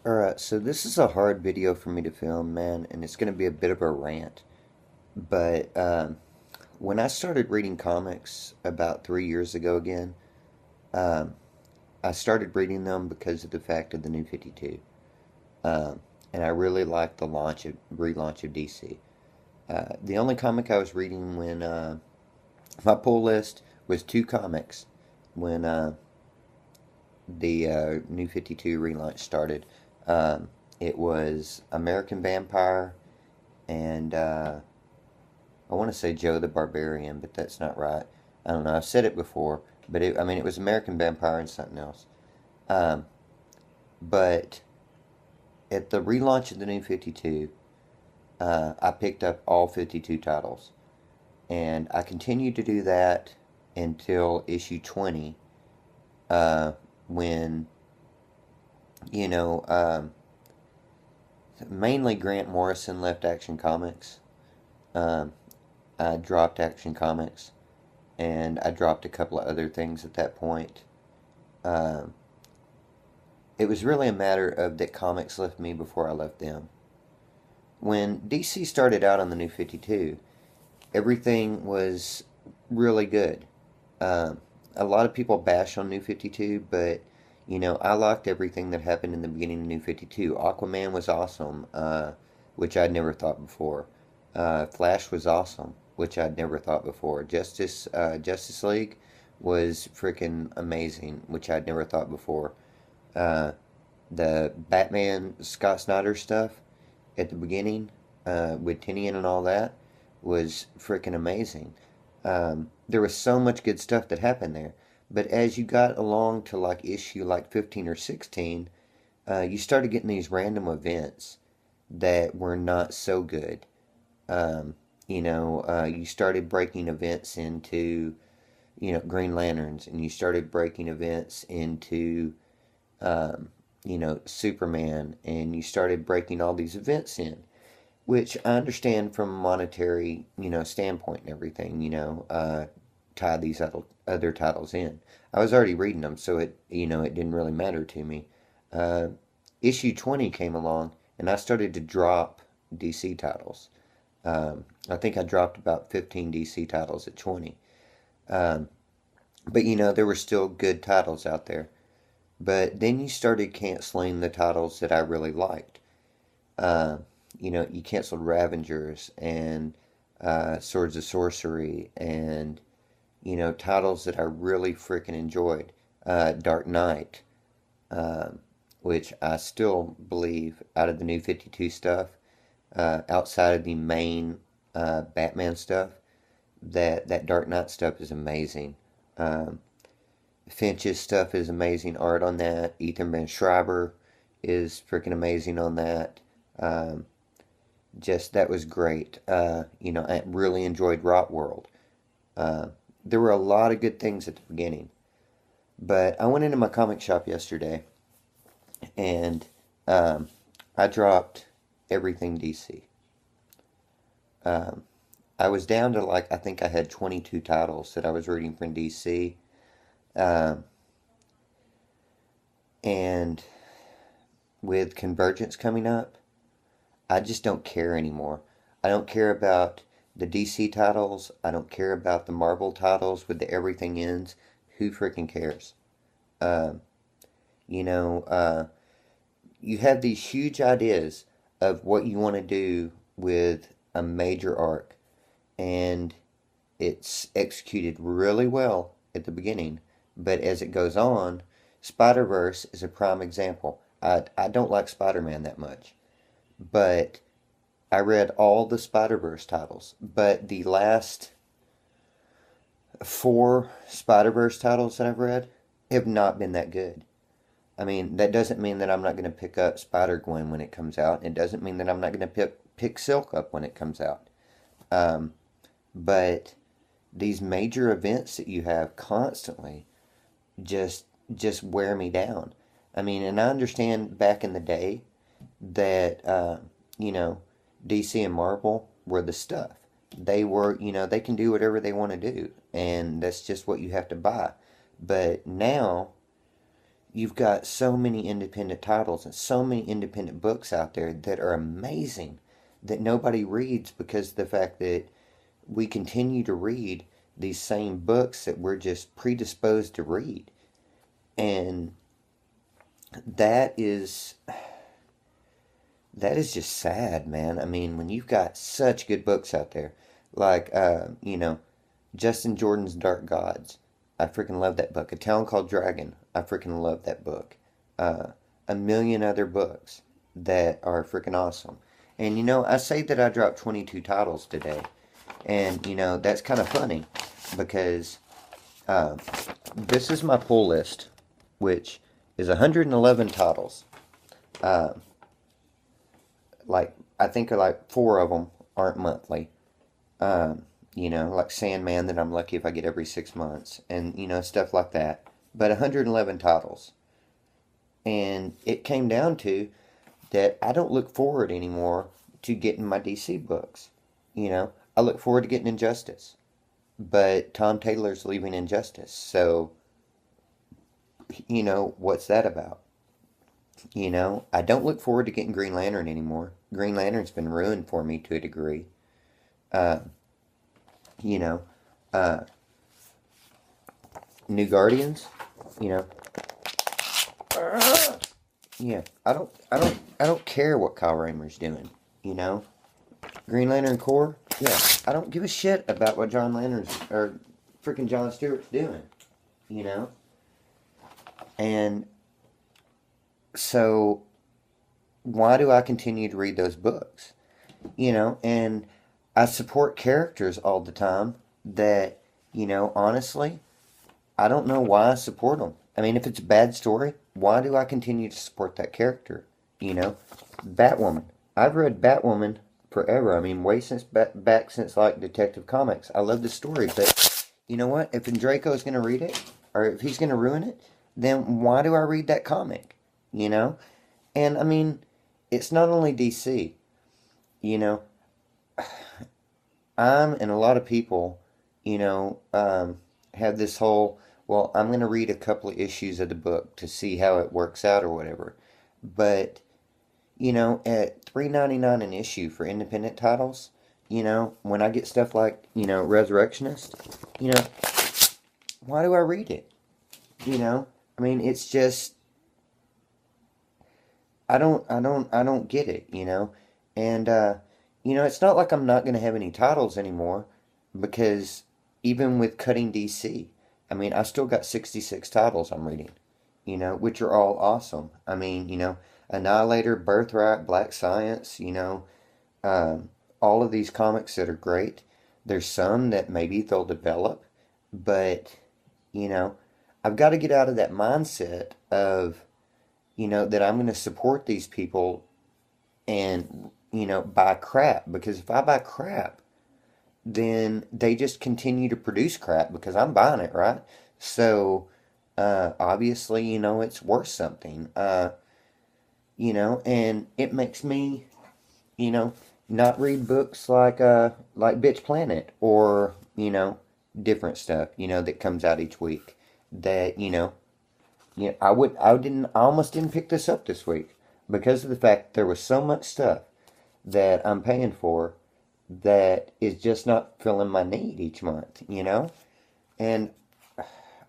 Alright, so this is a hard video for me to film, man, and it's going to be a bit of a rant. But when I started reading comics about 3 years ago again, um, I started reading them because of the fact of the New 52. Um, and I really liked the relaunch of DC. The only comic I was reading when my pull list was two comics when the New 52 relaunch started. Um, it was American Vampire and I want to say Joe the Barbarian, but that's not right. I don't know. I've said it before, but I mean, it was American Vampire and something else. Um, but at the relaunch of the New 52, I picked up all 52 titles. And I continued to do that until issue 20, uh, when, you know, mainly Grant Morrison left Action Comics. Um, I dropped Action Comics, and I dropped a couple of other things at that point. Um, it was really a matter of that comics left me before I left them. When DC started out on the New 52, everything was really good. Um, a lot of people bash on New 52, but I liked everything that happened in the beginning of New 52. Aquaman was awesome, which I'd never thought before. Flash was awesome, which I'd never thought before. Justice League was freaking amazing, which I'd never thought before. Uh, the Batman Scott Snyder stuff at the beginning, with Tinian and all that, was freaking amazing. There was so much good stuff that happened there. But as you got along to like issue like 15 or 16, you started getting these random events that were not so good. You started breaking events into, Green Lanterns, and you started breaking events into, um, Superman, and you started breaking all these events in, which I understand from a monetary, standpoint and everything, tie these other titles in. I was already reading them, so it didn't really matter to me. Uh, issue 20 came along, and I started to drop DC titles. I think I dropped about 15 DC titles at 20. Um, but there were still good titles out there. But then you started canceling the titles that I really liked. Uh, you canceled Ravengers and Swords of Sorcery and, titles that I really freaking enjoyed. Dark Knight, um, which I still believe out of the new 52 stuff, outside of the main Batman stuff, that Dark Knight stuff is amazing. Um, Finch's stuff is amazing art on that. Ethan Van Schreiber is freaking amazing on that. Um, just that was great. I really enjoyed Rot World. Uh, there were a lot of good things at the beginning, but I went into my comic shop yesterday and um, I dropped everything DC. Um, I was down to like I think I had 22 titles that I was reading from DC, um, and with Convergence coming up, I just don't care anymore. I don't care about the DC titles. I don't care about the Marvel titles with the everything ends. Who freaking cares? Um, you know, uh, you have these huge ideas of what you want to do with a major arc, and it's executed really well at the beginning. But as it goes on, Spider Verse is a prime example. I don't like Spider Man that much, but I read all the Spider Verse titles, but the last four Spider Verse titles that I've read have not been that good. I mean, that doesn't mean that I'm not going to pick up Spider Gwen when it comes out. It doesn't mean that I'm not going to pick Silk up when it comes out. Um, but these major events that you have constantly just just wear me down. I mean, and I understand back in the day that you know DC and Marvel were the stuff. They were, they can do whatever they want to do, and that's just what you have to buy. But now, you've got so many independent titles and so many independent books out there that are amazing that nobody reads because of the fact that we continue to read these same books that we're just predisposed to read. And that is that is just sad, man. I mean, when you've got such good books out there, like Justin Jordan's Dark Gods. I freaking love that book. A Town Called Dragon. I freaking love that book. Uh, a million other books that are freaking awesome. And I say that I dropped 22 titles today. And that's kind of funny because uh, this is my pull list, which is 111 titles. Uh, like, I think like four of them aren't monthly. Um, like Sandman that I'm lucky if I get every 6 months, and stuff like that. But 111 titles, and it came down to that I don't look forward anymore to getting my DC books. I look forward to getting Injustice, but Tom Taylor's leaving Injustice, so what's that about? I don't look forward to getting Green Lantern anymore. Green Lantern's been ruined for me to a degree. Uh, you know, uh, New Guardians, you know. Yeah, I don't care what Kyle Raymer's doing. You know, Green Lantern Corps. Yeah, I don't give a shit about what John Lantern's or freaking John Stewart's doing. You know, and so why do I continue to read those books? And I support characters all the time that honestly, I don't know why I support them. I mean, if it's a bad story, why do I continue to support that character? You know, Batwoman. I've read Batwoman forever. I mean, way since back since like Detective Comics. I love the story, but you know what? If Draco's going to read it, or if he's going to ruin it, then why do I read that comic? You know, and I mean, it's not only DC. You know, and a lot of people, have this whole, well, I'm going to read a couple of issues of the book to see how it works out or whatever. But, at $3.99 an issue for independent titles, when I get stuff like, Resurrectionist, you know, why do I read it? I mean, it's just, I don't get it, and, it's not like I'm not going to have any titles anymore because even with cutting DC, I mean, I still got 66 titles I'm reading, which are all awesome. I mean, Annihilator, Birthright, Black Science, um, all of these comics that are great. There's some that maybe they'll develop, but, you know, I've got to get out of that mindset of, that I'm going to support these people and, buy crap. Because if I buy crap, then they just continue to produce crap because I'm buying it, right? So, obviously, it's worth something. And it makes me, you know, not read books like Bitch Planet or, different stuff, that comes out each week. That, I almost didn't pick this up this week because of the fact there was so much stuff that I'm paying for that is just not filling my need each month. And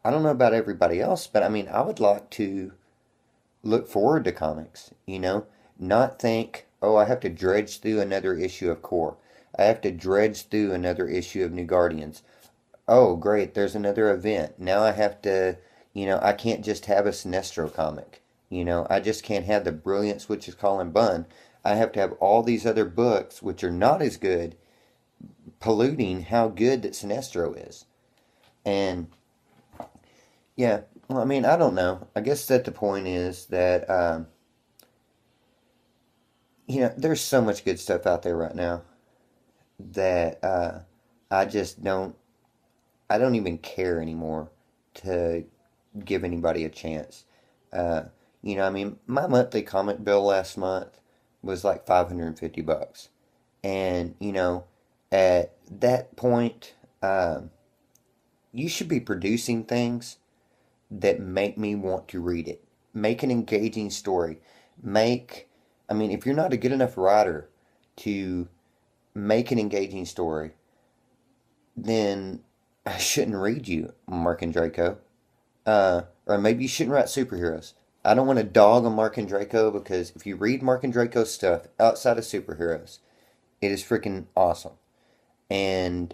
I don't know about everybody else, but I mean, I would like to look forward to comics, not think, oh, I have to dredge through another issue of Core. I have to dredge through another issue of New Guardians. Oh, great, there's another event. Now I have to, I can't just have a Sinestro comic. I just can't have the brilliance which is Colin Bunn. I have to have all these other books which are not as good, polluting how good that Sinestro is. And yeah, well, I mean, I don't know. I guess that the point is that there's so much good stuff out there right now that I just don't. I don't even care anymore to give anybody a chance. Uh, I mean, my monthly comic bill last month was like $550, and at that point, you should be producing things that make me want to read it. make an engaging story. Make, I mean, if you're not a good enough writer to make an engaging story, then I shouldn't read you, Mark and Draco. Or maybe you shouldn't write superheroes. I don't want to dog on Mark and Draco because if you read Mark and Draco's stuff outside of superheroes, it is freaking awesome. And,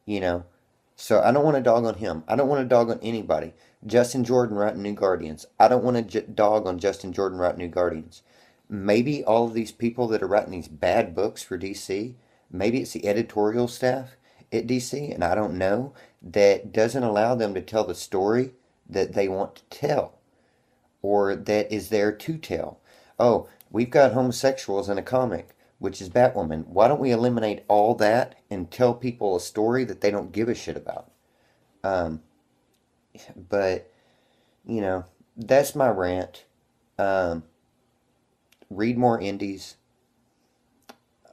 you know, so I don't want to dog on him. I don't want to dog on anybody. Justin Jordan writing New Guardians. I don't want to dog on Justin Jordan writing New Guardians. Maybe all of these people that are writing these bad books for DC, maybe it's the editorial staff at DC, and I don't know, that doesn't allow them to tell the story that they want to tell or that is there to tell. Oh, we've got homosexuals in a comic, which is Batwoman. Why don't we eliminate all that and tell people a story that they don't give a shit about? Um, but, you know, that's my rant. Um, Read more indies.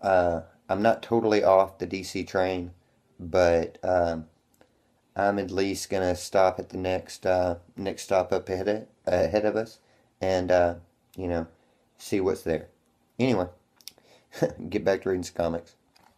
I'm not totally off the DC train, but I'm at least gonna stop at the next stop up ahead of us, and you know, see what's there. Anyway, get back to reading some comics.